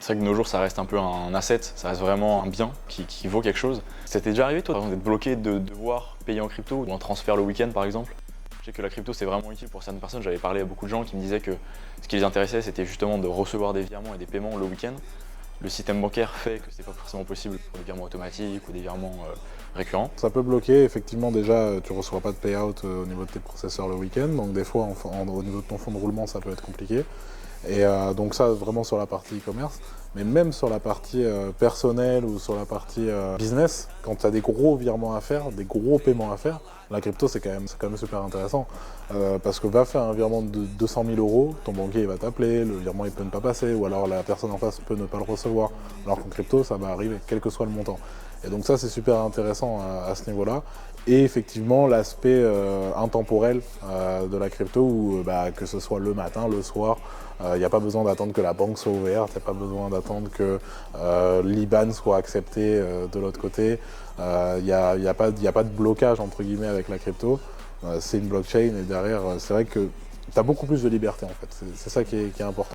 C'est vrai que de nos jours, ça reste un peu un asset, ça reste vraiment un bien qui vaut quelque chose. Ça t'est déjà arrivé, toi, d'être bloqué de devoir payer en crypto ou un transfert le week-end, par exemple? Je sais que la crypto, c'est vraiment utile pour certaines personnes. J'avais parlé à beaucoup de gens qui me disaient que ce qui les intéressait, c'était justement de recevoir des virements et des paiements le week-end. Le système bancaire fait que c'est pas forcément possible pour des virements automatiques ou des virements récurrents. Ça peut bloquer, effectivement, déjà, tu ne reçois pas de payout au niveau de tes processeurs le week-end, donc des fois, au niveau de ton fonds de roulement, ça peut être compliqué. Et donc ça, vraiment sur la partie e-commerce, mais même sur la partie personnelle ou sur la partie business, quand tu as des gros virements à faire, des gros paiements à faire, la crypto, c'est quand même super intéressant. Parce que va faire un virement de 200 000 euros, ton banquier il va t'appeler, le virement il peut ne pas passer, ou alors la personne en face peut ne pas le recevoir. Alors qu'en crypto, ça va arriver, quel que soit le montant. Et donc ça, c'est super intéressant à ce niveau-là. Et effectivement, l'aspect intemporel de la crypto, où que ce soit le matin, le soir, il n'y a pas besoin d'attendre que la banque soit ouverte, il n'y a pas besoin d'attendre que l'IBAN soit accepté de l'autre côté. Il n'y a pas de blocage, entre guillemets, avec la crypto. C'est une blockchain et derrière, c'est vrai que tu as beaucoup plus de liberté, en fait. C'est ça qui est important.